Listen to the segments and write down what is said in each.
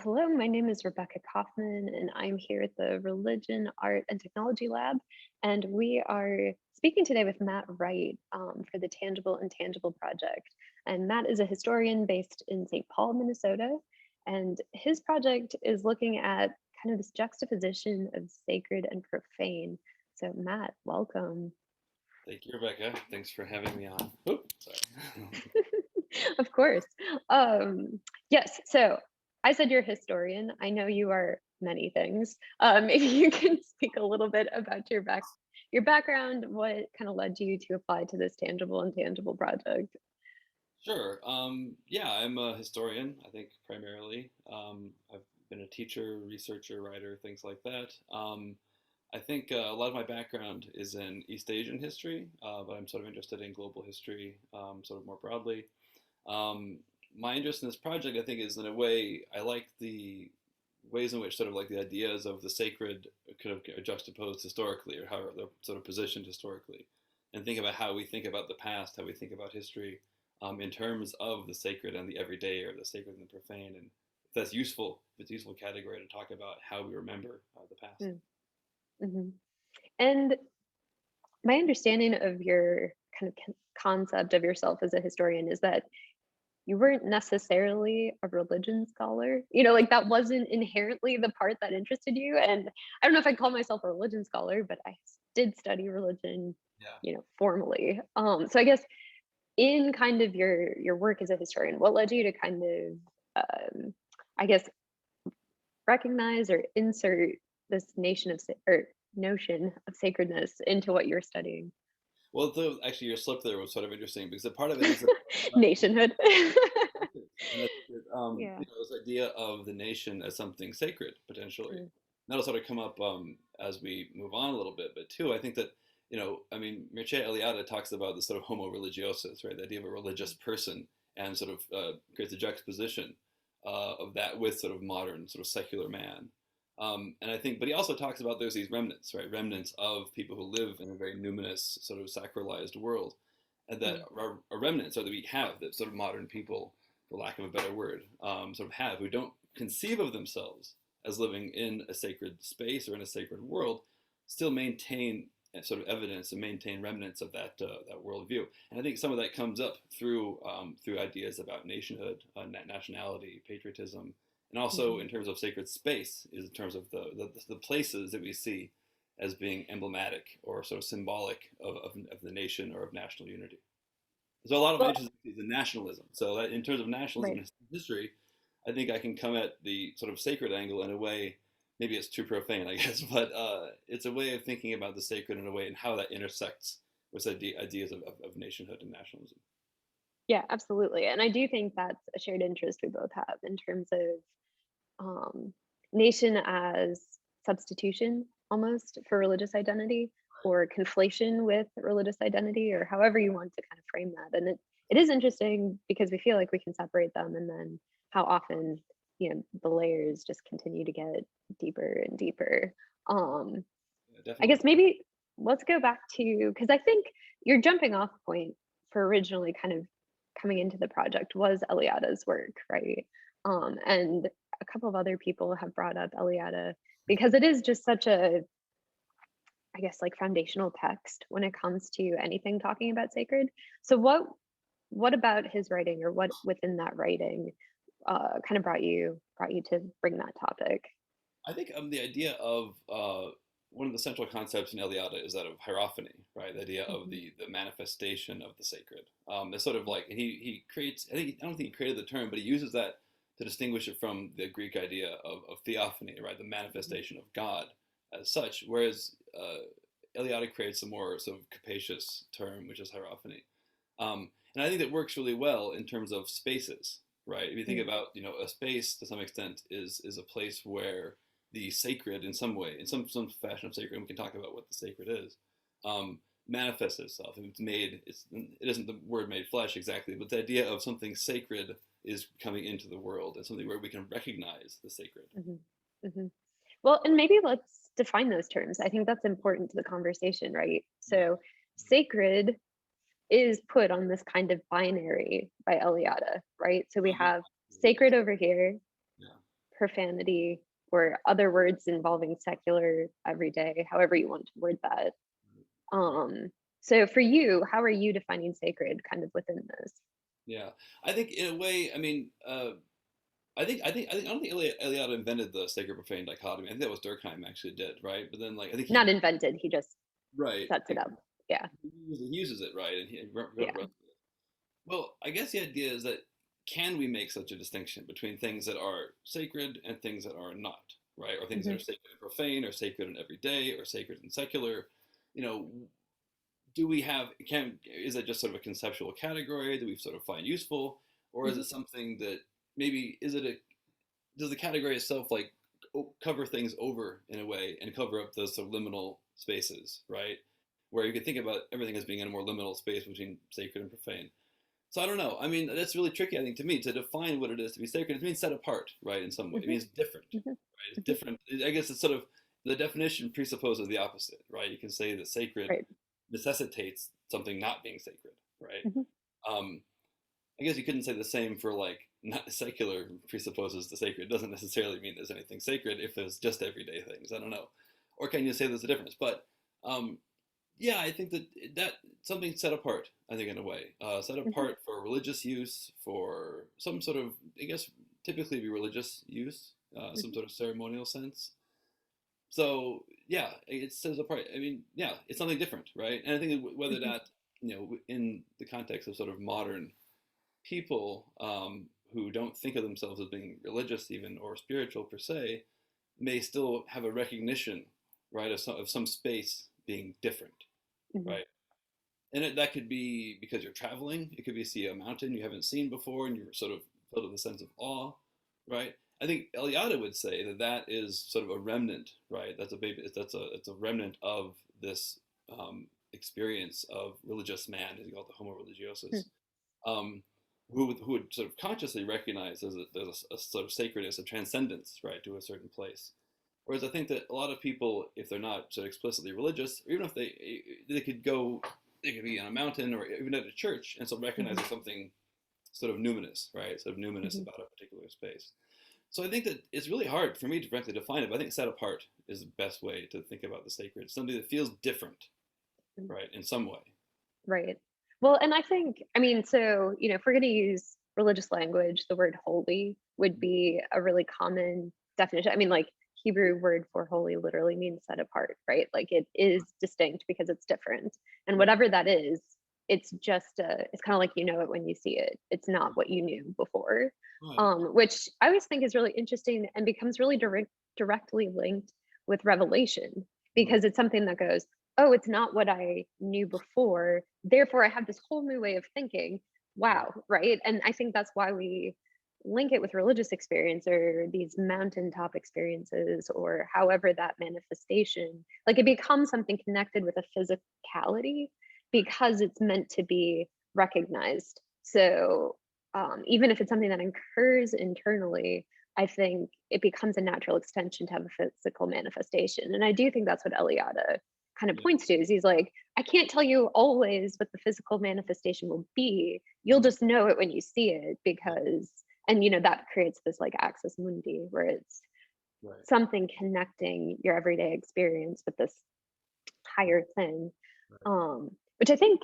Hello, my name is Rebekah Coffman, and I'm here at the Religion, Art, and Technology Lab. And we are speaking today with Matt Wright for the Tangible Intangible project. And Matt is a historian based in St. Paul, Minnesota. And his project is looking at kind of this juxtaposition of sacred and profane. So, Matt, welcome. Thank you, Rebecca. Thanks for having me on. Oop, sorry. Of course. Um, yes, so I said you're a historian. I know you are many things. Maybe you can speak a little bit about your background, what kind of led you to apply to this tangible and tangible project. Sure. Yeah, I'm a historian, I think primarily. I've been a teacher, researcher, writer, things like that. I think a lot of my background is in East Asian history, but I'm sort of interested in global history, sort of more broadly. Um, my interest in this project, I think, is in a way I like the ways in which sort of like the ideas of the sacred kind of are juxtaposed historically, or how they're sort of positioned historically, and think about how we think about the past, how we think about history, in terms of the sacred and the everyday, or the sacred and the profane, and if that's useful, if it's a useful category to talk about how we remember the past. Mm-hmm. And my understanding of your kind of concept of yourself as a historian is that you weren't necessarily a religion scholar. Like that wasn't inherently the part that interested you. And I don't know if I call myself a religion scholar, but I did study religion, Yeah. formally. So I guess in kind of your work as a historian, what led you to kind of I guess recognize or insert this notion of sacredness into what you're studying? Well, actually, your slip there was sort of interesting because a part of it is that, Nationhood. and that's Yeah. this idea of the nation as something sacred potentially. Mm, That'll sort of come up as we move on a little bit. But two, I think that I mean, Mircea Eliade talks about the sort of homo religiosus, right? The idea of a religious person, and sort of creates a juxtaposition of that with sort of modern, sort of secular man. And I think, but he also talks about there's these remnants, right? Remnants of people who live in a very numinous, sort of sacralized world, and that mm, are remnants, or that we have, that sort of modern people, for lack of a better word, sort of have, who don't conceive of themselves as living in a sacred space or in a sacred world, still maintain sort of evidence and maintain remnants of that worldview. And I think some of that comes up through ideas about nationhood, nationality, patriotism, and also mhm. in terms of sacred space, is in terms of the places that we see as being emblematic or sort of symbolic of the nation or of national unity. So a lot of my Well, interest is in nationalism. So that in terms of nationalism right. and history, I think I can come at the sort of sacred angle in a way. Maybe it's too profane, I guess, but it's a way of thinking about the sacred in a way and how that intersects with ideas of nationhood and nationalism. Yeah, absolutely. And I do think that's a shared interest we both have in terms of um, nation as substitution almost for religious identity, or conflation with religious identity, or however you want to kind of frame that. And it is interesting because we feel like we can separate them, and then how often the layers just continue to get deeper and deeper. um Yeah, I definitely. guess maybe let's go back to, because I think your jumping off point for originally kind of coming into the project was Eliada's work, right? And a couple of other people have brought up Eliada because it is just such a, I guess, like foundational text when it comes to anything talking about sacred. So what about his writing, or what within that writing kind of brought you to bring that topic? I think the idea of one of the central concepts in Eliade is that of hierophany, right? The idea of Mhm, the manifestation of the sacred. It's sort of like, and he creates. I don't think he created the term, but he uses that to distinguish it from the Greek idea of theophany, right? The mhm, manifestation of God as such. Whereas Eliade creates a more sort of capacious term, which is hierophany. And I think that works really well in terms of spaces, right? If you think mm, about, a space to some extent is a place where the sacred, in some way, in some fashion of sacred, and we can talk about what the sacred is, manifests itself. And it isn't the word made flesh exactly, but the idea of something sacred is coming into the world, and something where we can recognize the sacred. mhm, mhm. Well, and maybe let's define those terms. I think that's important to the conversation, right? Yeah. So, sacred is put on this kind of binary by Eliade, right? So we Oh, yeah. have Absolutely, yes. sacred over here, Yeah. profanity or other words involving secular everyday, however you want to word that. Right. Um, so for you, how are you defining sacred kind of within this? Yeah. I think in a way, I mean, I don't think Eliade invented the sacred profane dichotomy. I think that was Durkheim actually did, right? But then, like, I think Not he, invented, he just right, sets it up. Yeah, he uses it, right, and he wrote, yeah. wrote. Well, I guess the idea is that can we make such a distinction between things that are sacred and things that are not, right? Or things that Hmm. are sacred and profane, or sacred and everyday, or sacred and secular? You know, do we have can is it just sort of a conceptual category that we sort of find useful, or is Hmm. it something that maybe is it a does the category itself like cover things over in a way and cover up those sort of liminal spaces, right? Where you could think about everything as being in a more liminal space between sacred and profane. So I don't know. I mean, that's really tricky, I think, to me to define what it is to be sacred. It means set apart, right? In some way, it Hmm. means different, Hmm. right? It's Hmm. different. I guess it's sort of the definition presupposes the opposite, right? You can say that sacred Right. necessitates something not being sacred, right? Hmm. Um, I guess you couldn't say the same for like not secular presupposes the sacred. It doesn't necessarily mean there's anything sacred if there's just everyday things. I don't know. Or can you say there's a difference? But um, yeah, I think that something set apart. I think in a way, set Hmm. apart for religious use, for some sort of I guess typically be religious use, some Hmm. sort of ceremonial sense. So yeah, it sets apart. I mean, yeah, it's something different, right? And I think whether Hmm. that in the context of sort of modern people who don't think of themselves as being religious even or spiritual per se may still have a recognition, right, of some space being different, Hmm. right? And that could be because you're traveling. It could be see a mountain you haven't seen before, and you're sort of filled with a sense of awe, right? I think Eliade would say that that is sort of a remnant, right? That's a baby. It's a remnant of this experience of religious man, as he called the Homo religiosus, um, who would sort of consciously recognize there's a sort of sacredness, a transcendence, right, to a certain place. Whereas I think that a lot of people, if they're not sort of explicitly religious, or even if they could go, they could be on a mountain or even at a church and still recognize Hmm. there's something sort of numinous, right, sort of numinous Hmm. about a particular space. So I think that it's really hard for me to frankly define it, but I think set apart is the best way to think about the sacred. Something that feels different, Hmm. right, in some way. Right. Well, and I think, I mean, so, if we're going to use religious language, the word holy would be a really common definition. I mean, like Hebrew word for holy literally means set apart, right? Like it is distinct because it's different. And Right, whatever that is, it's kind of like you know it when you see it. It's not what you knew before. right, Which I always think is really interesting and becomes really directly linked with revelation right, because it's something that goes, oh, it's not what I knew before. Therefore, I have this whole new way of thinking. right, Wow, right? And I think that's why we link it with religious experience or these mountaintop experiences or however that manifestation, like it becomes something connected with a physicality because it's meant to be recognized. So even if it's something that occurs internally, I think it becomes a natural extension to have a physical manifestation. And I do think that's what Eliade kind of yeah, points to is he's like, I can't tell you always what the physical manifestation will be. You'll mhm, just know it when you see it yeah, because, and that creates this like axis mundi where it's right, something connecting your everyday experience with this higher thing. right, Which I think,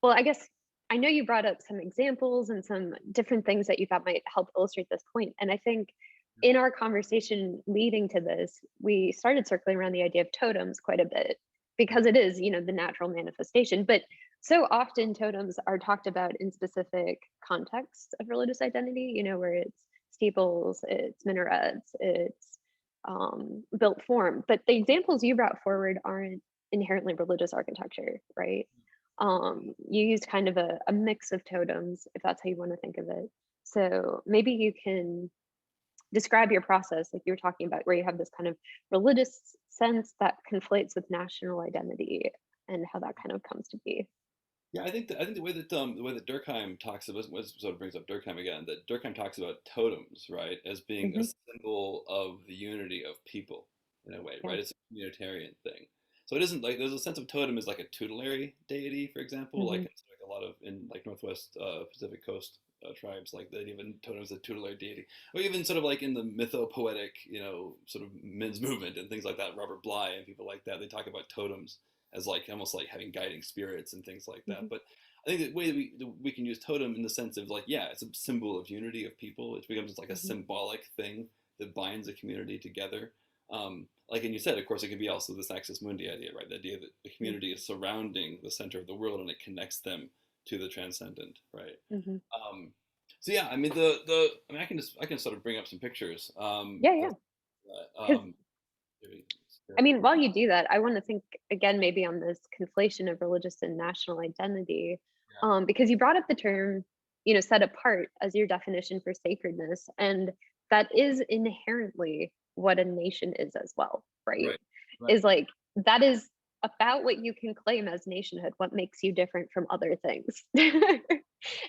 well, I guess I know you brought up some examples and some different things that you thought might help illustrate this point. And I think yeah, in our conversation leading to this, we started circling around the idea of totems quite a bit because right, it is, the natural manifestation. But so often totems are talked about in specific contexts of religious identity, where it's steeples, it's minarets, it's built form. But the examples you brought forward aren't inherently religious architecture, right? You used kind of a mix of totems, if that's how you want to think of it. So maybe you can describe your process, like you were talking about, where you have this kind of religious sense that conflates with national identity and how that kind of comes to be. yeah. I think the way that Durkheim talks about what sort of brings up Durkheim again, that Durkheim talks about totems, right, as being a Hmm. symbol of the unity of people in a way, Yeah. right? It's a communitarian thing. So it isn't like there's a sense of totem as like a tutelary deity, for example, Hmm. like a lot of in like Northwest Pacific Coast tribes, like that even totems a tutelary deity, or even sort of like in the mythopoetic, sort of men's movement and things like that. Robert Bly and people like that, they talk about totems as like almost like having guiding spirits and things like that. Hmm. But I think the way we can use totem in the sense of like, yeah, it's a symbol of unity of people. It becomes like a Hmm. symbolic thing that binds a community together. Like, and you said, of course, it can be also this axis mundi idea, right? The idea that the community is surrounding the center of the world and it connects them to the transcendent, right? Hmm. Um, so yeah, I mean I mean I can sort of bring up some pictures Yeah, for yeah. that. Because Maybe I mean, while you do that, I want to think again maybe on this conflation of religious and national identity, yeah, because you brought up the term, set apart as your definition for sacredness, and that is inherently what a nation is as well, right? right, right, Is like that is about what you can claim as nationhood, what makes you different from other things.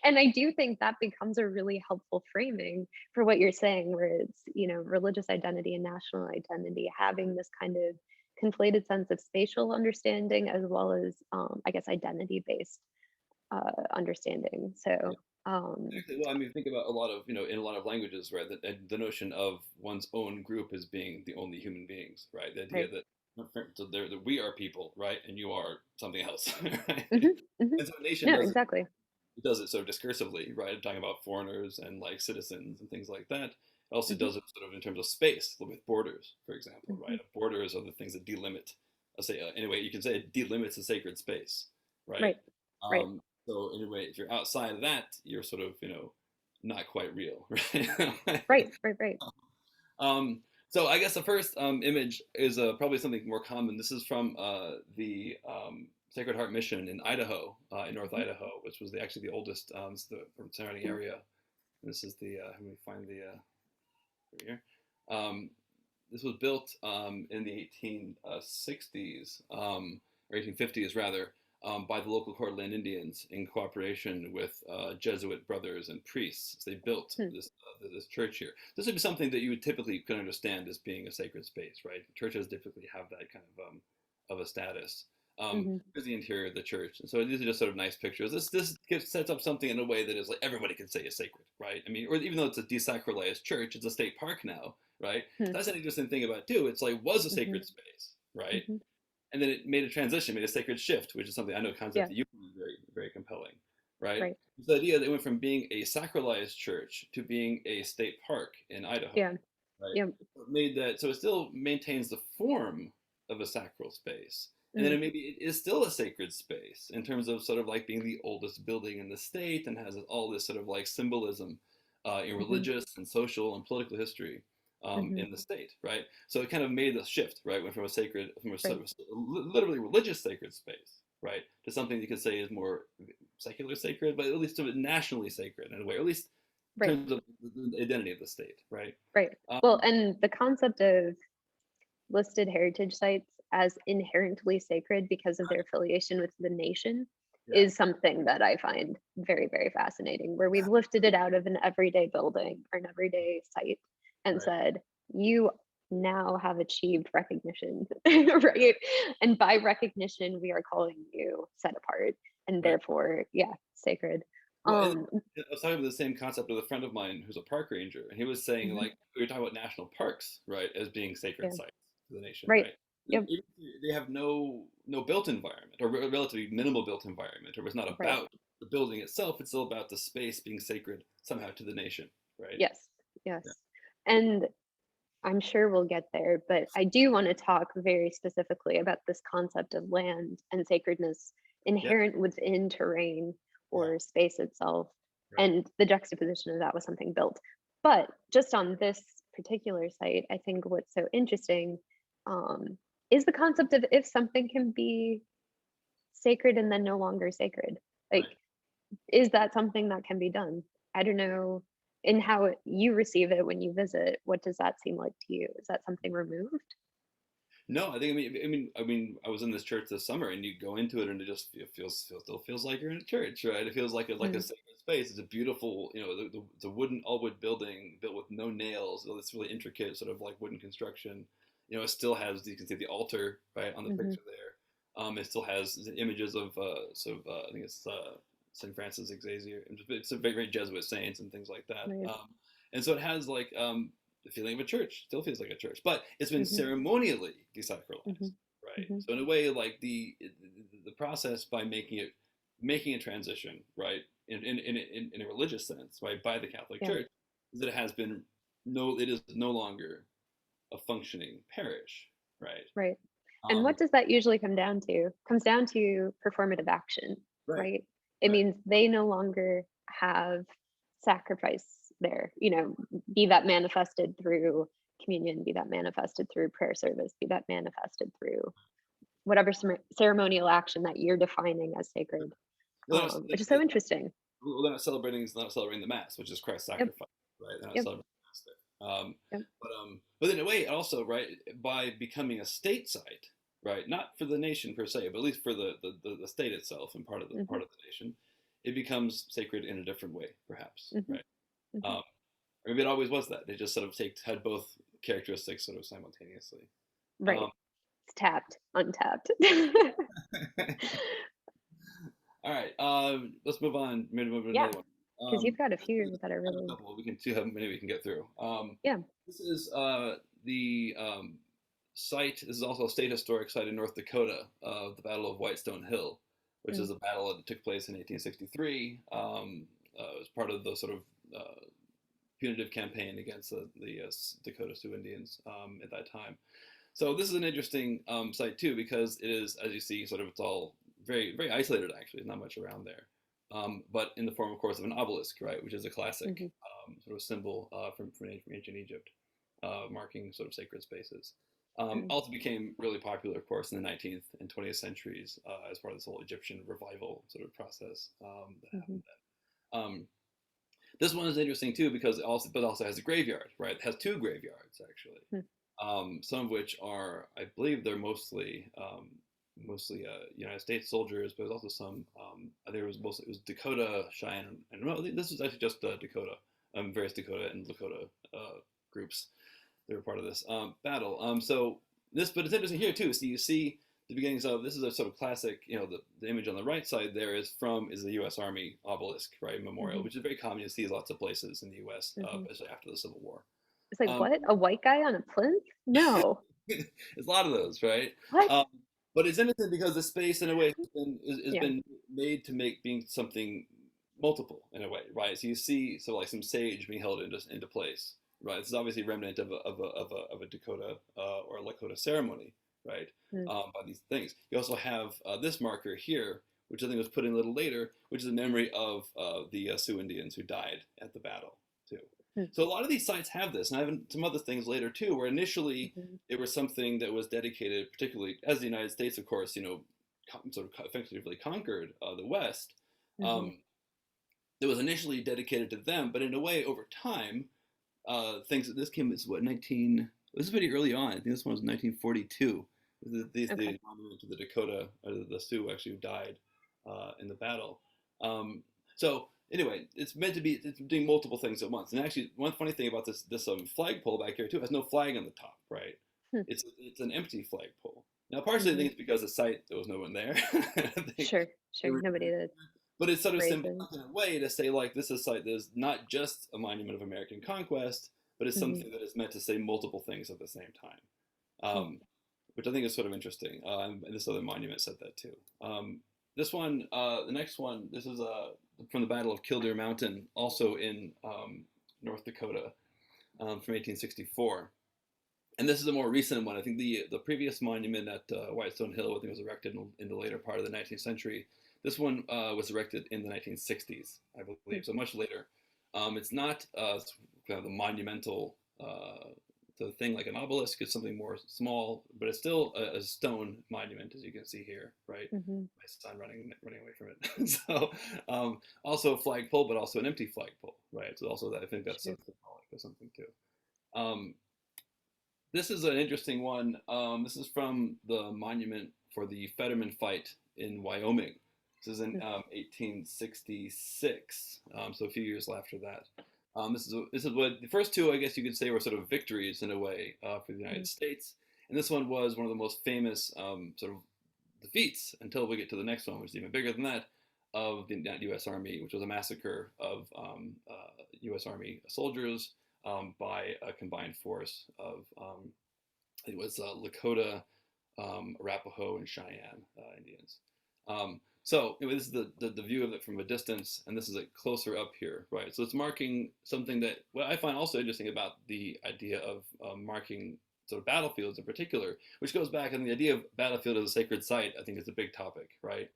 And I do think that becomes a really helpful framing for what you're saying, where it's, religious identity and national identity having this kind of conflated sense of spatial understanding as well as, I guess, identity based understanding. yeah. So, um, Exactly. Well, I mean, think about a lot of, in a lot of languages, right? The notion of one's own group as being the only human beings, right? The idea right. that so that we are people, right, and you are something else, right? Hmm. Hmm. And so a nation No, does exactly. it does it sort of discursively, right? Talking about foreigners and like citizens and things like that. It also Hmm. does it sort of in terms of space with borders, for example, Hmm. right? Borders are the things that delimit. Say anyway, you can say it delimits a sacred space, right? Right. Right. Um, so anyway, if you're outside of that, you're sort of not quite real, right? Right. Right. Right. um, so I guess the first image is probably something more common. This is from the Sacred Heart Mission in Idaho, in North Hmm. Idaho, which was actually the oldest surrounding area. This is the let me find the right here. Um, this was built in the 1860s or 1850s rather, by the local Coeur d'Alene Indians in cooperation with Jesuit brothers and priests. They built Hmm. this church here. This would be something that you would typically could understand as being a sacred space, right? Churches typically have that kind of a status. Hmm. Here's the interior of the church, and so these are just sort of nice pictures. This sets up something in a way that is like everybody can say is sacred, right? I mean, or even though it's a desacralized church, it's a state park now, right? Hmm. That's an interesting thing about it too. It's like was a Hmm. sacred space, right? Hmm. And then it made a transition, made a sacred shift, which is something I know a concept Yeah. that you find very, very compelling, right? Right. The idea that it went from being a sacralized church to being a state park in Idaho, Yeah. right? Yeah. Made that so it still maintains the form of a sacral space. And then Mm. maybe it is still a sacred space in terms of sort of like being the oldest building in the state and has all this sort of like symbolism in Hmm. religious and social and political history Hmm. in the state, right? So it kind of made the shift, right? Went from from a sort Right. of literally religious sacred space, right, to something you could say is more secular sacred, but at least to nationally sacred in a way, or at least in Right. terms of the identity of the state, right? Right. Well, Um, and the concept of listed heritage sites as inherently sacred because of their affiliation with the nation yeah, is something that I find very, very fascinating, where we've lifted it out of an everyday building or an everyday site and right. said, you now have achieved recognition, right? And by recognition, we are calling you set apart and Right. therefore, yeah, sacred. Well, and Um, I was talking about the same concept with a friend of mine who's a park ranger, and he was saying mhm, like we were talking about national parks, right, as being sacred yeah, sites to the nation, right. right? And Yep, they have no built environment or relatively minimal built environment, or it's not right. about the building itself. It's still about the space being sacred somehow to the nation, right? Yes, yes. Yeah. And I'm sure we'll get there, but I do want to talk very specifically about this concept of land and sacredness Yeah. inherent within terrain Yeah. or space itself, Right. and the juxtaposition of that with something built. But just on this particular site, I think what's so interesting um, is the concept of if something can be sacred and then no longer sacred. Like, Right. is that something that can be done? I don't know. In how you receive it when you visit, what does that seem like to you? Is that something removed? No, I think I was in this church this summer, and you go into it, and it still feels like you're in a church, right? It feels like like a Mm, sacred space. It's a beautiful, the wooden all wood building built with no nails. It's really intricate, sort of like wooden construction. It still has you can see the altar right on the mhm, picture there. It still has images of I think it's St. Francis Xavier. It's a very, very Jesuit saints and things like that. Right. And so it has like the feeling of a church. Still feels like a church, but it's been Mhm. ceremonially desacralized, Mhm. right? Mhm. So in a way, like the process by making a transition, right, in a religious sense, right, by the Catholic Yeah. Church, is that it is no longer a functioning parish, right? Right. And Um, what does that usually come down to? Comes down to performative action, right, right? It right. means they no longer have sacrifice there, be that manifested through communion, be that manifested through prayer service, be that manifested through whatever ceremonial action that you're defining as sacred, Well, which is so interesting. they're not celebrating the mass, which is Christ's Yep. sacrifice, right? They're not Yep. celebrating the mass there. Yep. But in a way, also, right, by becoming a state site, right, not for the nation per se, but at least for the state itself and Hmm. part of the nation, it becomes sacred in a different way, perhaps, Hmm. right? Hmm. Um, or maybe it always was that they just sort of had both characteristics sort of simultaneously. Right. Um, It's tapped, untapped. all right, let's move on. Maybe move to Yeah, another one. because you've got a This is few that are I have a really, couple. We can see how many we can get through. yeah. This is the site. This is also a state historic site in North Dakota of the Battle of Whitestone Hill, which Mm, is a battle that took place in 1863. It was part of the sort of punitive campaign against the Dakota Sioux Indians at that time. So this is an interesting site too because it is, as you see, sort of it's all very very isolated. Actually, there's not much around there, but in the form, of course, of an obelisk, right, which is a classic mhm, sort of symbol from ancient Egypt, marking sort of sacred spaces. mm, Also became really popular, of course, in the 19th and 20th centuries as part of this whole Egyptian revival sort of process that mhm, happened then. This one is interesting too because it also has a graveyard, right? It has two graveyards actually, mm, some of which are, I believe, they're mostly United States soldiers, but there's also some. I think it was Dakota, Cheyenne, and no, this was actually just Dakota, various Dakota and Lakota groups that were part of this battle. But it's interesting here too. So you see the beginnings of this is a sort of classic. The image on the right side there is the U.S. Army obelisk, right, memorial, mhm, which is very common. You see lots of places in the U.S., mhm. especially after the Civil War. It's like, Um, what? A white guy on a plinth? No. There's a lot of those, right? What? Um, but it's interesting because the space, in a way, has Yeah. been made to make being something multiple in a way, right? So you see, so like some sage being held into place, right? This is obviously a remnant of a Dakota or a Lakota ceremony, right? Mm, By these things. You also have this marker here, which I think was put in a little later, which is a memory of the Sioux Indians who died at the battle too. mm, So a lot of these sites have this, and I have some other things later too, where initially mhm, it was something that was dedicated, particularly as the United States, of course, sort of effectively conquered the West. mhm. Um, it was initially dedicated to them, but in a way, over time, things. This came is what 19. This is pretty early on. I think this one was 1942. Okay. The monument to the Dakota or the Sioux actually who died in the battle. So anyway, it's meant to be. It's doing multiple things at once. And actually, one funny thing about this flagpole back here too has no flag on the top, right? Hmm. It's an empty flagpole. Now, partially, I Mhm. think it's because the site there was no one there. I think Sure. they Sure. were, Nobody to but it's sort of raise it. symbolic in a way to say like this is site that is not just a monument of American conquest, but it's Mhm, something that is meant to say multiple things at the same time, mm, which I think is sort of interesting. And this other monument said that too. This one, the next one, this is from the Battle of Killdeer Mountain, also in North Dakota, from 1864. And this is a more recent one. I think the previous monument at Whitestone Hill, I think, was erected in the later part of the 19th century. This one was erected in the 1960s, I mm, believe, so much later. It's not kind of the monumental the thing like an obelisk. It's something more small, but it's still a stone monument, as you can see here, right? mhm. My son running away from it. So also a flagpole, but also an empty flagpole, right? So also I think that's Sure. symbolic or something too. Um, this is an interesting one. This is from the monument for the Fetterman fight in Wyoming. This is in Mm, 1866, so a few years after that. This is what the first two, I guess you could say, were sort of victories in a way for the mm, United States, and this one was one of the most famous sort of defeats until we get to the next one, which is even bigger than that. of the U.S. Army, which was a massacre of U.S. Army soldiers by a combined force of it was Lakota, Arapaho, and Cheyenne Indians. So anyway, this is the view of it from a distance, and this is like closer up here, right? So it's marking something that what I find also interesting about the idea of marking sort of battlefields in particular, which goes back, and the idea of battlefield as a sacred site, I think is a big topic, right?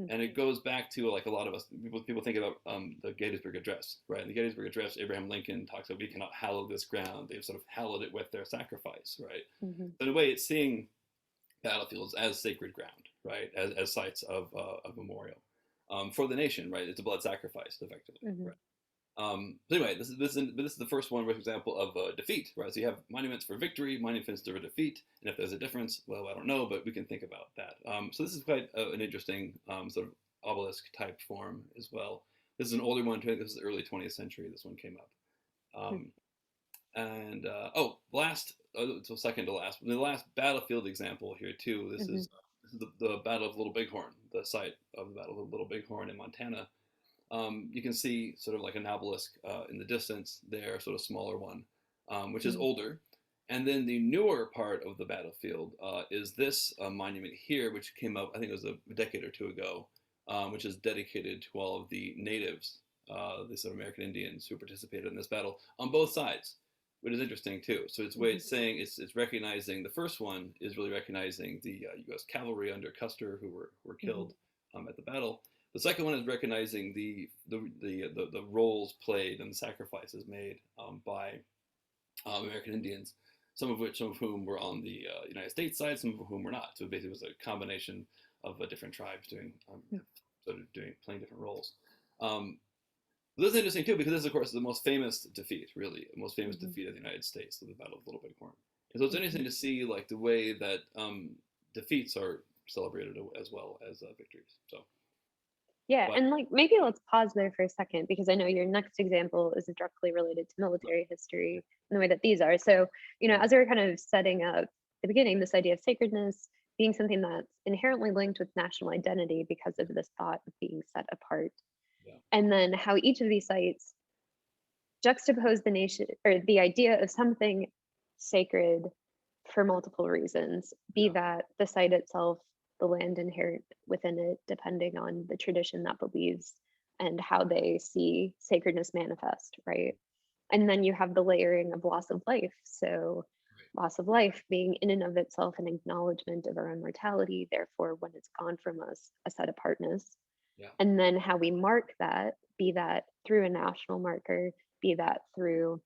And it goes back to like a lot of us people think about the Gettysburg Address, right? In the Gettysburg Address, Abraham Lincoln talks about we cannot hallow this ground. They've sort of hallowed it with their sacrifice, right? Mm-hmm. So in a way, it's seeing battlefields as sacred ground, right? As sites of memorial for the nation, right? It's a blood sacrifice, effectively, Mm-hmm. right? So anyway, this is the first one, for example, of defeat, right? So you have monuments for victory, monuments for defeat, and if there's a difference, well, I don't know, but we can think about that. So this is quite an interesting sort of obelisk type form as well. This is an older one. This is the early 20th century. This one came up. And so second to last, the last battlefield example here too. This is the Battle of Little Bighorn, the site of the Battle of Little Bighorn in Montana. You can see sort of like an obelisk in the distance there, sort of smaller one, which is older. And then the newer part of the battlefield is this monument here, which came up, I think it was a decade or two ago, which is dedicated to all of the natives, the sort of American Indians who participated in this battle on both sides, which is interesting too. So it's way it's saying it's recognizing the first one is really recognizing the U.S. cavalry under Custer who were killed at the battle. The second one is recognizing the roles played and the sacrifices made by American Indians, some of whom were on the United States side, some of whom were not. So basically, it was a combination of different tribes playing different roles. This is interesting too because this, of course, is the most famous defeat, really, the most famous defeat of the United States, the Battle of Little Bighorn. And so it's interesting to see like the way that defeats are celebrated as well as victories. So. Yeah, and like maybe let's pause there for a second because I know your next example is directly related to military history in the way that these are. So, as we were kind of setting up at the beginning, this idea of sacredness being something that's inherently linked with national identity because of this thought of being set apart. Yeah. And then how each of these sites juxtapose the nation or the idea of something sacred for multiple reasons, be that the site itself, the land inherent within it, depending on the tradition that believes and how they see sacredness manifest, right? And then you have the layering of loss of life. So, loss of life being in and of itself an acknowledgement of our own mortality, therefore, when it's gone from us, a set apartness. Yeah. And then how we mark that, be that through a national marker, be that through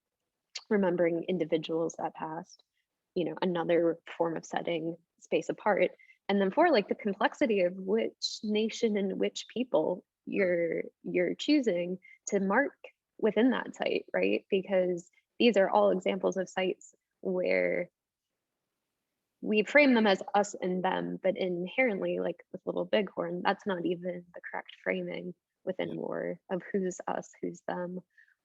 remembering individuals that passed, another form of setting space apart. And then for like the complexity of which nation and which people you're choosing to mark within that site, right? Because these are all examples of sites where we frame them as us and them, but inherently, like with Little Bighorn, that's not even the correct framing within war of who's us, who's them.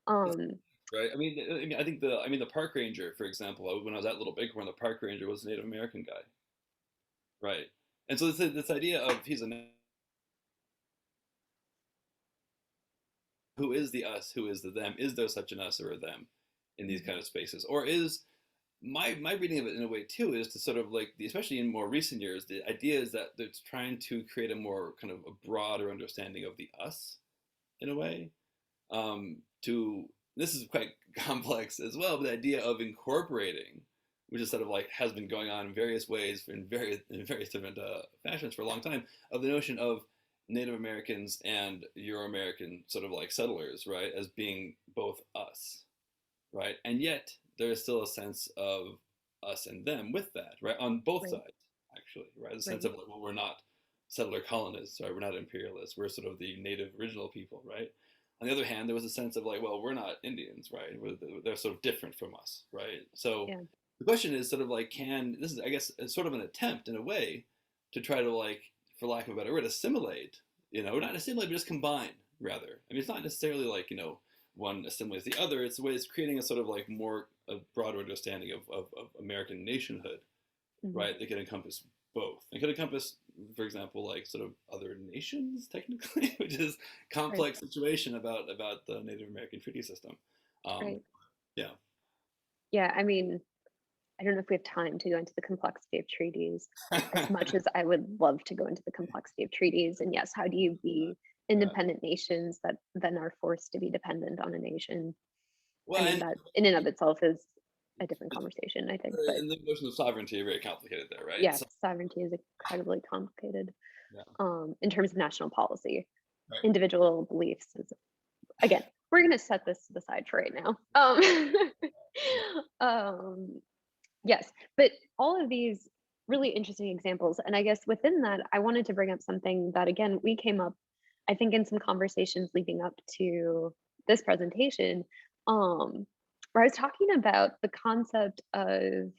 Right. I mean, I think the park ranger, for example, when I was at Little Bighorn, the park ranger was a Native American guy. Right. And so this idea of who is the us, who is the them? Is there such an us or a them in these kind of spaces, or is my reading of it in a way too is to sort of like especially in more recent years, the idea is that it's trying to create a more kind of a broader understanding of the us in a way. To this is quite complex as well, but the idea of incorporating, which is sort of like has been going on in various ways in various different fashions for a long time, of the notion of Native Americans and Euro-American sort of like settlers, right, as being both us, right, and yet there is still a sense of us and them with that, right, on both sides, actually, right, a sense of like, well, we're not settler colonists, right, we're not imperialists, we're sort of the native original people, right. On the other hand, there was a sense of like, well, we're not Indians, right? They're sort of different from us, right? So the question is sort of like, this is, I guess, sort of an attempt in a way to try to like, for lack of a better word, assimilate, not assimilate, but just combine, rather. I mean, it's not necessarily like, one assimilates the other. It's the way it's creating a sort of like a broader understanding of American nationhood, right? That can encompass both. It could encompass for example, like sort of other nations technically, which is Right, complex situation about the Native American treaty system. Um, right. yeah. Yeah, I mean, I don't know if we have time to go into the complexity of treaties as much as I would love to go into the complexity of treaties. And yes, how do you be Yeah. independent nations that then are forced to be dependent on a nation? I Well, mean, and that in and of itself is a different conversation, I think. But and the notion of sovereignty are very complicated there, right? yeah, So, sovereignty is incredibly complicated yeah. in terms of national policy. Right. Individual beliefs is, again, we're going to set this to the side for right now. Yeah. Um, yes, but all of these really interesting examples. And I guess within that, I wanted to bring up something that, again, we came up, I think, in some conversations leading up to this presentation, um, where I was talking about the concept of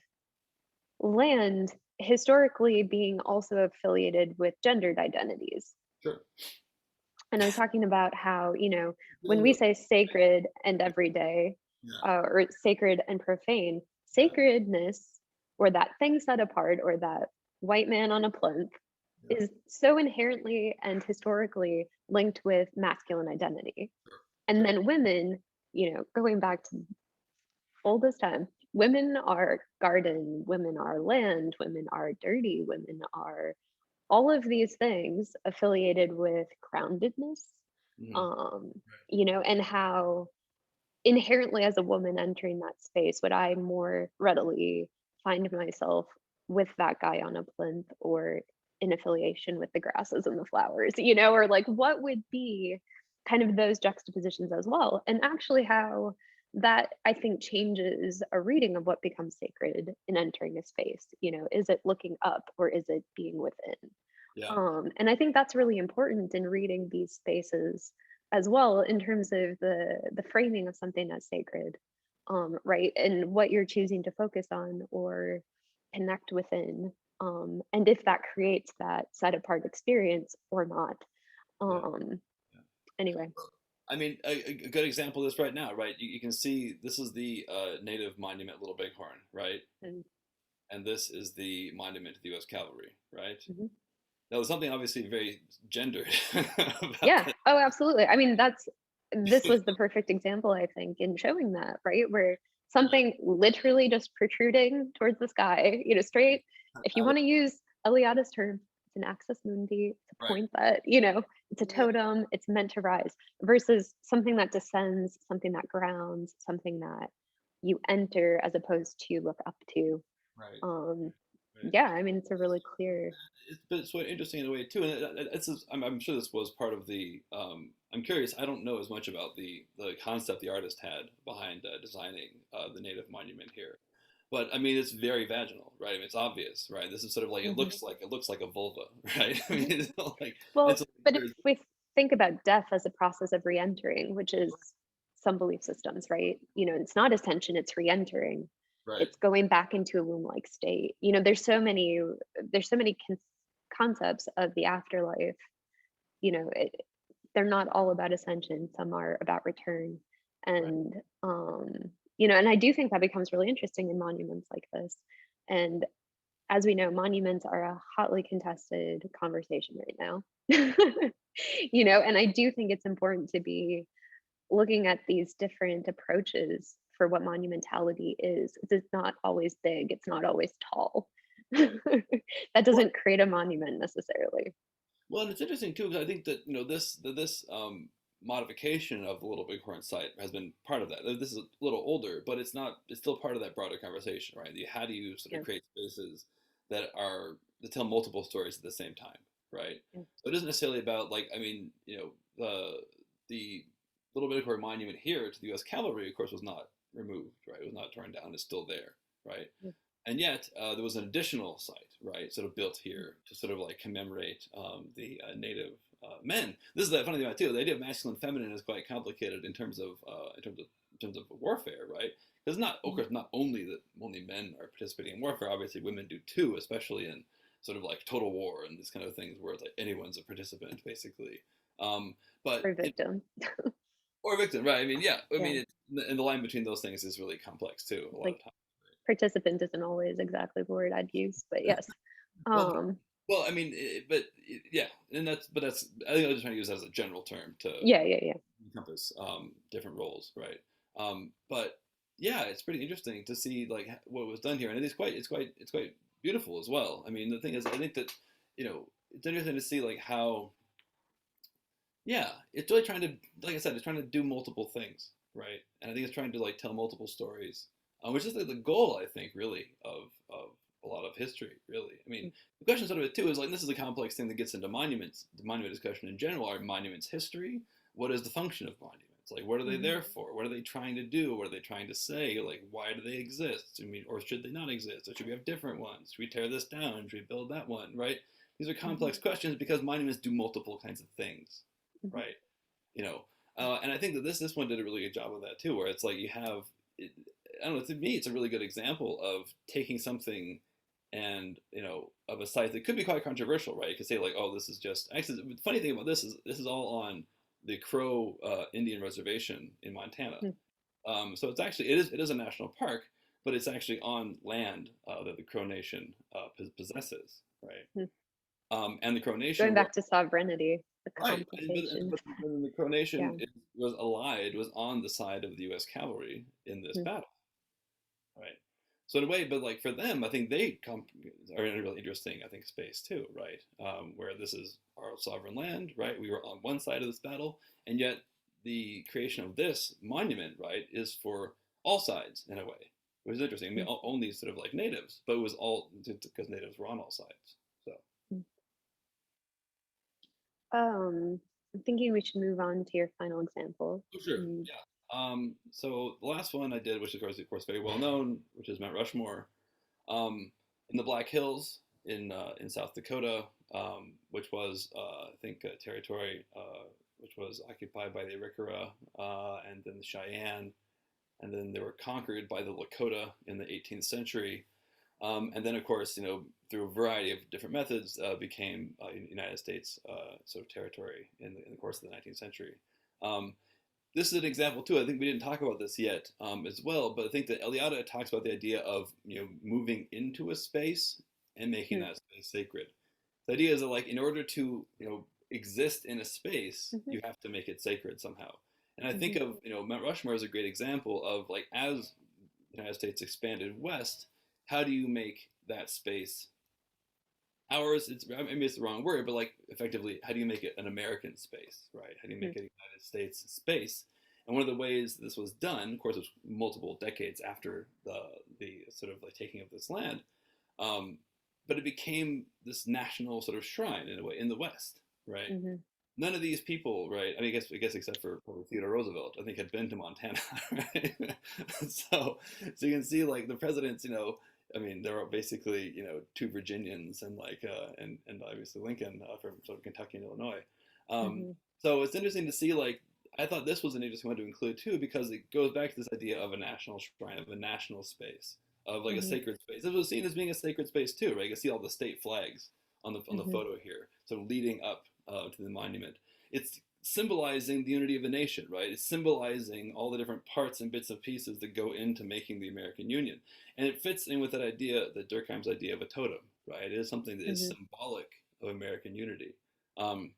land historically being also affiliated with gendered identities. Sure. And I was talking about how, when Dealing we with say sacred and everyday, yeah, or sacred and profane, yeah, sacredness, or that thing set apart, or that white man on a plinth, yeah. is so inherently and historically linked with masculine identity. Sure. And Sure. then women, going back to oldest time, women are garden, women are land, women are dirty, women are all of these things affiliated with groundedness, Hmm. um, Right. and how inherently as a woman entering that space would I more readily find myself with that guy on a plinth or in affiliation with the grasses and the flowers, or like what would be kind of those juxtapositions as well. And actually how that I think changes a reading of what becomes sacred in entering a space. Is it looking up or is it being within? Yeah. And I think that's really important in reading these spaces as well in terms of the framing of something as sacred, right? And what you're choosing to focus on or connect within, and if that creates that set apart experience or not. Yeah. Um, Yeah. anyway, I mean, a good example of this right now, right? You can see this is the native monument Little Bighorn, right? and, And this is the monument to the U.S. Cavalry, right? mhm. Now, there's something obviously very gendered about Yeah. that. Oh, absolutely. I mean, this was the perfect example, I think, in showing that, right? Where Right. something literally just protruding towards the sky, straight. If you Out of, want to use Eliada's term, it's an axis mundi. It's a right. point that, it's a Yeah. totem. It's meant to rise versus something that descends, something that grounds, something that you enter as opposed to look up to. Right. Um, Right. yeah, I mean, it's a really clear. But it's sort of interesting in a way too, and I'm sure this was part of the. I'm curious. I don't know as much about the concept the artist had behind designing the native monument here, but I mean it's very vaginal, right? I mean it's obvious, right? This is sort of like Mhm, it looks like a vulva, right? I mean mhm. it's not like and Well, so but if there's we think about death as a process of re-entering, which is some belief systems, right? It's not ascension, it's re-entering. right, It's going back into a womb-like state. There's so many concepts of the afterlife. They're not all about ascension. Some are about return, right, and and I do think that becomes really interesting in monuments like this. And as we know, monuments are a hotly contested conversation right now. And I do think it's important to be looking at these different approaches for what monumentality is. It's not always big, it's not always tall. That well, doesn't create a monument necessarily. well, and it's interesting too because I think that this modification of the Little Bighorn site has been part of that. This is a little older, but it's not. It's still part of that broader conversation, right? How do you sort of Yeah, create spaces that tell multiple stories at the same time, right? yeah, So it isn't necessarily about like I mean, the Little Bighorn monument here to the U.S. Cavalry, of course, was not removed, right? It was not torn down. It's still there, right? yeah, And yet there was an additional site, right, sort of built here to sort of like commemorate the native men. This is the funny thing about it too. The idea of masculine and feminine is quite complicated in terms of warfare, right? Because not, of mhm. course, not only that only men are participating in warfare. Obviously, women do too, especially in sort of like total war and these kind of things where it's like anyone's a participant basically. Um, but Or victim. or a victim, right? I mean, yeah. I Yeah, mean, and the line between those things is really complex too. A lot like of times. participant isn't always exactly the word I'd use, but yes. Well, Um, Well, I mean, yeah, and that's I think I was just trying to use that as a general term to Yeah, yeah, yeah. encompass different roles, right? But yeah, it's pretty interesting to see like what was done here, and it's quite beautiful as well. I mean, the thing is, I think that it's interesting to see like how yeah, it's really trying to, like I said, it's trying to do multiple things, right? And I think it's trying to like tell multiple stories, which is like the goal, I think, really of a lot of history, really. I mean, the question sort of it too is like this is a complex thing that gets into monuments, the monument discussion in general. Are monuments history? What is the function of monuments? Like, what are they Mhm. there for? What are they trying to do? What are they trying to say? Like, why do they exist? I mean, or should they not exist? Or should we have different ones? Should we tear this down? Should we build that one? Right? These are Mhm. complex questions because monuments do multiple kinds of things, Mhm. right? You know, and I think that this one did a really good job of that too, where it's like you have, it, I don't know, to me, it's a really good example of taking something and of a site that could be quite controversial, right? You could say like, oh, this is just actually the funny thing about this is all on the Crow Indian Reservation in Montana. Mhm. So it is a national park, but it's actually on land that the Crow Nation possesses, right? Mhm. And the Crow Going Nation back to sovereignty, the right, complication. but when the Crow Yeah. Nation was on the side of the U.S. cavalry in this Mhm. battle, right? So in a way, but like for them, I think are in a really interesting, I think, space too, right? Where this is our sovereign land, right? We were on one side of this battle, and yet the creation of this monument, right, is for all sides in a way, which is interesting. I mean, Mhm. only sort of like natives, but it was all because natives were on all sides. So. Mhm. I'm thinking we should move on to your final example. Oh, sure. Mm. Yeah. So the last one I did, which of course, very well known, which is Mount Rushmore, in the Black Hills in South Dakota, which was I think a territory which was occupied by the Arikara and then the Cheyenne, and then they were conquered by the Lakota in the 18th century, and then of course through a variety of different methods became United States sort of territory in the course of the 19th century. Um, this is an example too. I think we didn't talk about this yet as well, but I think that Eliade talks about the idea of moving into a space and making Mhm. that space sacred. The idea is that like in order to exist in a space, Mhm. you have to make it sacred somehow. And I think Mhm. of Mount Rushmore as a great example of like as the United States expanded west, how do you make that space ours? Maybe it's the wrong word, but like effectively, how do you make it an American space, right? How do you Mhm. make it a United States space? And one of the ways this was done, of course, it was multiple decades after the sort of like taking of this land, um, but it became this national sort of shrine in a way in the West, right? Mhm. None of these people, right? I mean, I guess except for probably Theodore Roosevelt, I think had been to Montana, right? So you can see like the presidents, I mean, there are basically two Virginians and like and obviously Lincoln from sort of Kentucky and Illinois. Um, Mhm. so it's interesting to see like I thought this was an interesting one to include too because it goes back to this idea of a national shrine, of a national space, of like a Mhm. sacred space. It was seen as being a sacred space too, right? You can see all the state flags on the Mhm. photo here, sort of leading up to the monument. It's symbolizing the unity of the nation, right? It's symbolizing all the different parts and bits and pieces that go into making the American Union. And it fits in with that idea, that Durkheim's idea of a totem, right? It is something that is Mhm. symbolic of American unity. Um,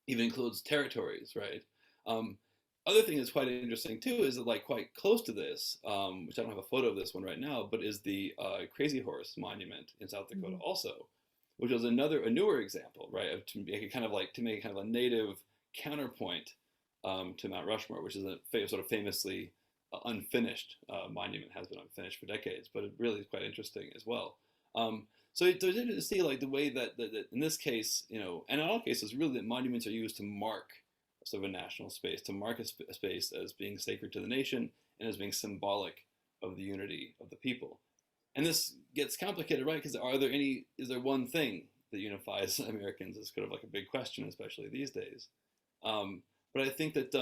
Even includes territories, right? Um, Other thing that's quite interesting too is that like quite close to this, which I don't have a photo of this one right now, but is the Crazy Horse Monument in South Dakota Mhm. also, which was a newer example, right, of to make it kind of like to make it kind of a native counterpoint to Mount Rushmore, which is sort of famously unfinished monument, has been unfinished for decades, but it really is quite interesting as well. So it's interesting to see like the way that in this case, and in all cases, really, that monuments are used to mark sort of a national space, to mark a space as being sacred to the nation and as being symbolic of the unity of the people. And this gets complicated, right? Because is there one thing that unifies Americans? Is kind of like a big question, especially these days. But I think that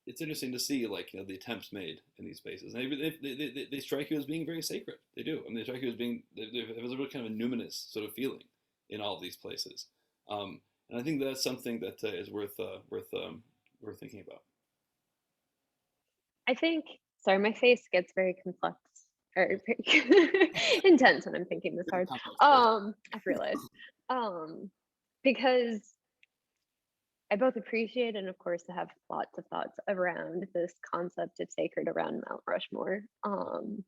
it's interesting to see like the attempts made in these spaces. And they strike you as being very sacred. They do. I mean, they strike you as being there was a real kind of a numinous sort of feeling in all of these places. And I think that's something that is worth thinking about. I think, sorry, my face gets very complex or intense when I'm thinking this hard. Complex place. I've realized. Because I both appreciate and of course have lots of thoughts around this concept of sacred around Mount Rushmore. And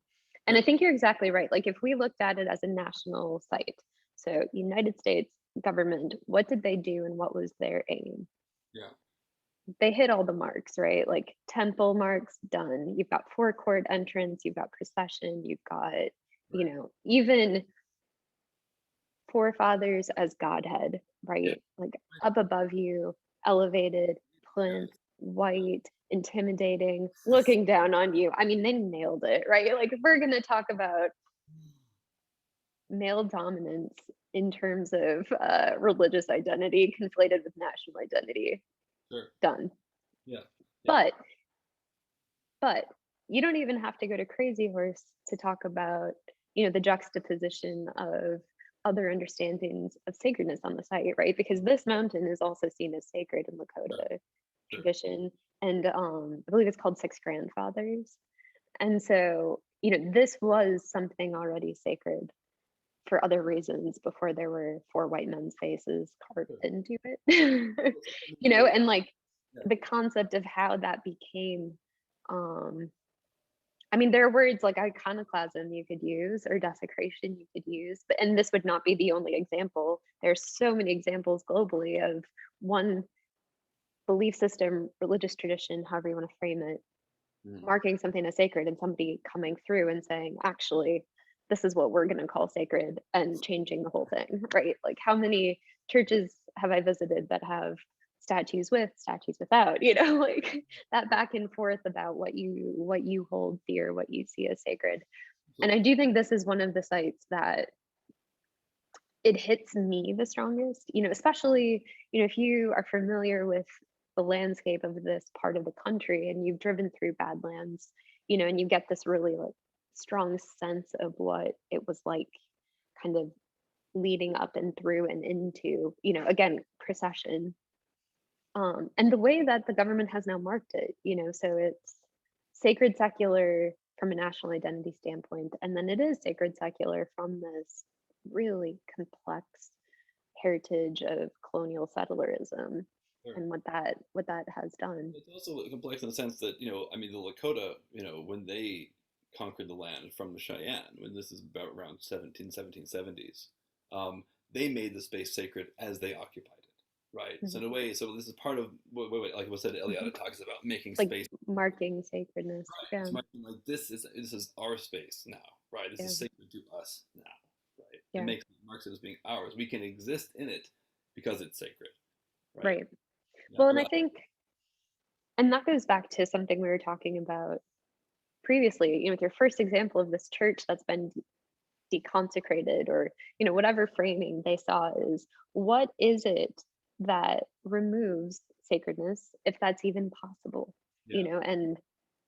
I Sure. think you're exactly right. Like if we looked at it as a national site, so United States government, what did they do and what was their aim? Yeah. They hit all the marks, right? Like temple marks done. You've got forecourt entrance, you've got procession, you've got, Right. even forefathers as Godhead, Yeah. right? Like up above you, elevated, Yeah. plinth, white, intimidating, looking down on you. I mean, they nailed it, right? Like, if we're going to talk about male dominance in terms of religious identity conflated with national identity, Sure. done. Yeah. Yeah. But, but you don't even have to go to Crazy Horse to talk about, the juxtaposition of other understandings of sacredness on the site, right? Because this mountain is also seen as sacred in Sure. Lakota Sure. tradition, and I believe it's called Six Grandfathers. And so, this was something already sacred for other reasons before there were four white men's faces carved Sure. into it. Well, I mean, you know, And like yeah. the concept of how that became, um I mean, there are words like iconoclasm you could use or desecration you could use, but and this would not be the only example. There's so many examples globally of one belief system, religious tradition, however you want to frame it, Mm. marking something as sacred and somebody coming through and saying, actually, this is what we're going to call sacred and changing the whole thing, right? Like, how many churches have I visited that have statues with, statues without, like that back and forth about what you hold dear, what you see as sacred. And I Absolutely. do think this is one of the sites that it hits me the strongest, especially, if you are familiar with the landscape of this part of the country and you've driven through Badlands, and you get this really like strong sense of what it was like kind of leading up and through and into, again, procession. And the way that the government has now marked it, so it's sacred secular from a national identity standpoint, and then it is sacred secular from this really complex heritage of colonial settlerism Sure. and what that has done. It's also complex in the sense that, I mean, the Lakota, when they conquered the land from the Cheyenne, when this is about around 1770s, they made the space sacred as they occupied it, right? So Mhm. in a way, so this is part of like what said Mhm. Eliada talks about making Like space. marking sacredness. Right. Yeah, It's marking like this is our space now, right? This yeah, is sacred to us now, right? It yeah, marks it as being ours. We can exist in it because it's sacred, right? right. Yeah. Well, I and mean, I think, and that goes back to something we were talking about previously, with your first example of this church that's been deconsecrated, or whatever framing they saw is, what is it that removes sacredness, if that's even possible, yeah. and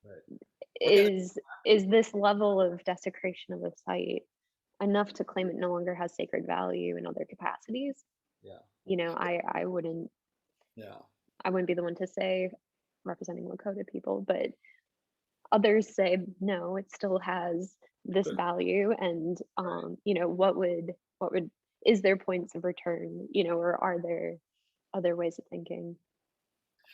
Right. What can is this level of desecration of a site enough to claim it no longer has sacred value in other capacities? Yeah. Yeah. I wouldn't be the one to say, representing Lakota people, but others say no, it still has this Sure. value. And Right. what would is there points of return, or are there other ways of thinking?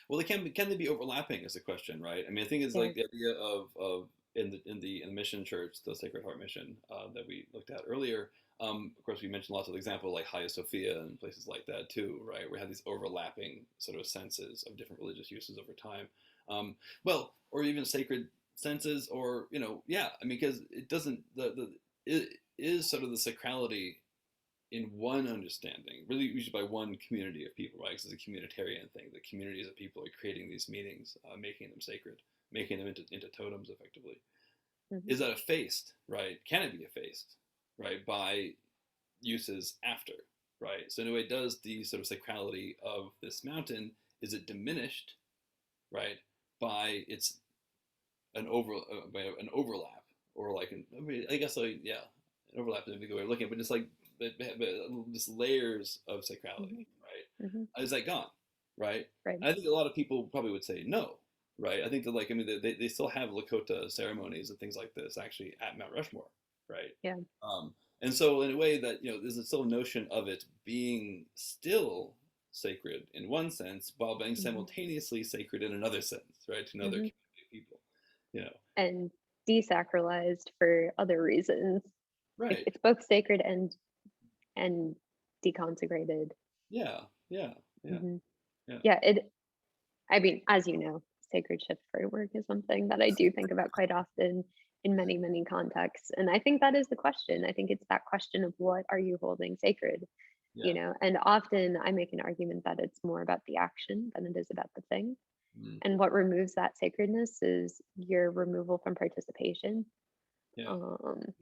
Well, can they be overlapping is the question, right? I mean, I think it's Yeah. like the idea of in the mission church, the Sacred Heart mission that we looked at earlier. Of course, we mentioned lots of examples like Hagia Sophia and places like that too, right? We have these overlapping sort of senses of different religious uses over time. Well, or even sacred senses, or yeah. I mean, because it doesn't the it is sort of the sacrality in one understanding, really usually by one community of people, right? Because it's a communitarian thing. The communities of people are creating these meanings, making them sacred, making them into totems effectively. Mhm. Is that effaced, right? Can it be effaced, right, by uses after, right? So in a way, does the sort of sacrality of this mountain, is it diminished, right, by its by an overlap, or like I mean, I guess like yeah, an overlap is a good way of looking at it, but it's like just layers of sacrality, Mhm. right? Mhm. Is that gone, right? Right. And I think a lot of people probably would say no, right? I think that like I mean they still have Lakota ceremonies and things like this actually at Mount Rushmore, right? Yeah. Um, and so in a way that there's still a notion of it being still sacred in one sense while being Hmm. simultaneously sacred in another sense, right? To another Hmm. community of people, you know. And desacralized for other reasons. Right. It's both sacred and deconsecrated. Yeah. Yeah. Yeah. Hmm. Yeah. Yeah, it. I mean, as you know, sacred shift framework is something that I do think about quite often in many, many contexts. And I think that is the question. I think it's that question of what are you holding sacred? Yeah. And often I make an argument that it's more about the action than it is about the thing. Mm, And what removes that sacredness is your removal from participation. yeah.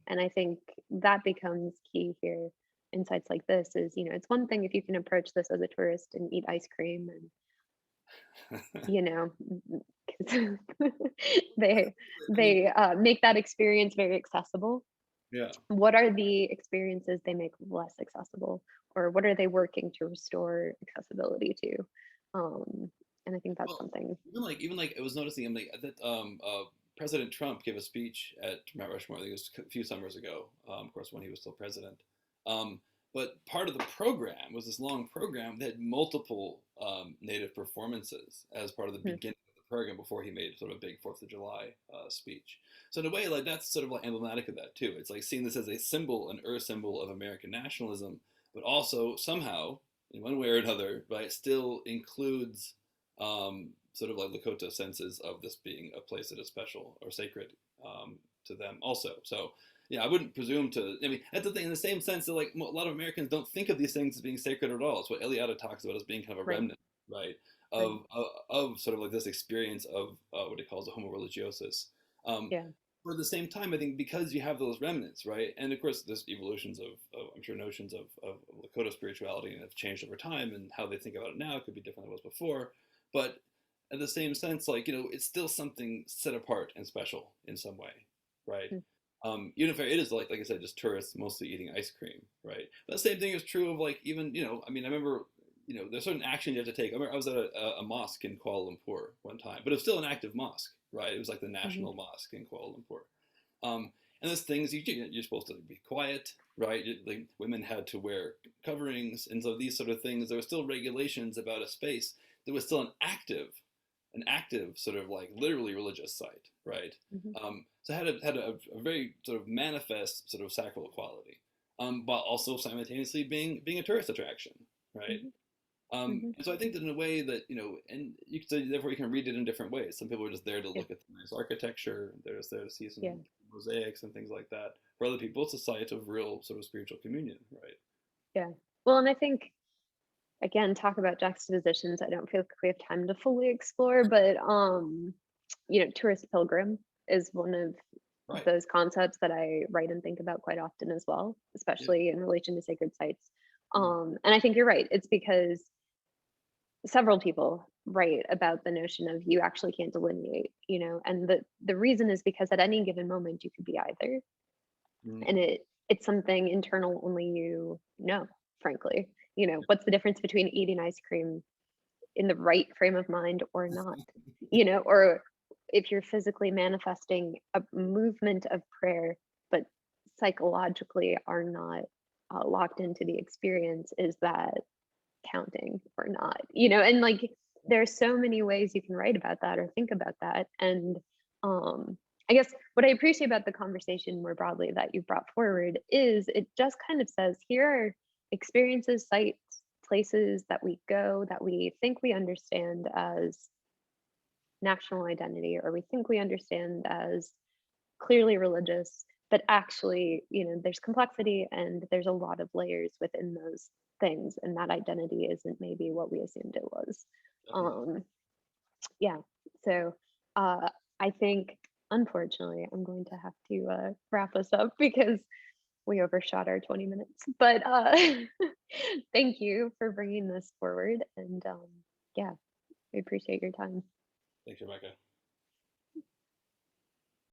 And I think that becomes key here. Insights like this is, it's one thing if you can approach this as a tourist and eat ice cream and you know 'cause they I mean, make that experience very accessible. yeah. What are the experiences they make less accessible, or what are they working to restore accessibility to? And I think that's Well, something. even like I was noticing like that President Trump gave a speech at Mount Rushmore. I think it was a few summers ago. Of course, when he was still president. Um, but part of the program was this long program that had multiple Native performances as part of the Hmm. beginning of the program before he made sort of a big Fourth of July speech. So in a way, like that's sort of like emblematic of that too. It's like seeing this as a symbol, an symbol of American nationalism, but also somehow, in one way or another, right, still includes sort of like Lakota senses of this being a place that is special or sacred to them also. So yeah, I wouldn't presume to. I mean, that's the thing. In the same sense that like a lot of Americans don't think of these things as being sacred at all. It's what Eliade talks about as being kind of a Right. remnant, right, Right. of sort of like this experience of what he calls a homo religiosus. Um, Yeah. but at the same time, I think because you have those remnants, right, and of course there's evolutions of I'm sure notions of Lakota spirituality and have changed over time, and how they think about it now could be different than it was before. But at the same sense, like it's still something set apart and special in some way, right? Hmm. Even if it is like I said, just tourists mostly eating ice cream, right? But the same thing is true of like even I mean I remember there's certain actions you have to take. I remember I was at a mosque in Kuala Lumpur one time, but it was still an active mosque, right? It was like the Hmm. national mosque in Kuala Lumpur. And there's things you're supposed to be quiet, right? Like women had to wear coverings, and so these sort of things. There were still regulations about a space that was still an active sort of like literally religious site, right? Hmm. So it had a very sort of manifest sort of sacral quality, while also simultaneously being a tourist attraction, right? Hmm. Hmm. And so I think that in a way that and you could say therefore you can read it in different ways. Some people are just there to Yeah. look at the nice architecture. They're just there to see Yeah. some mosaics and things like that. For other people, it's a site of real sort of spiritual communion, right? Yeah. Well, and I think again, talk about juxtapositions. I don't feel like we have time to fully explore, but tourist pilgrim is one of Right. those concepts that I write and think about quite often as well, Yeah. especially in relation to sacred sites. Mm. And I think you're right. It's because several people write about the notion of you actually can't delineate, and the reason is because at any given moment you could be either, Mm. and it's something internal only you know, frankly. What's the difference between eating ice cream in the right frame of mind or not, or if you're physically manifesting a movement of prayer but psychologically are not locked into the experience, is that counting or not, and like there's so many ways you can write about that or think about that. And I guess what I appreciate about the conversation more broadly that you brought forward is it just kind of says here are experiences, sites, places that we go that we think we understand as national identity, or we think we understand as clearly religious, but actually, there's complexity and there's a lot of layers within those things, and that identity isn't maybe what we assumed it was. Definitely. Um, yeah. So I think, unfortunately, I'm going to have to wrap us up because we overshot our 20 minutes. But thank you for bringing this forward. And yeah, we appreciate your time. Thanks, Rebecca.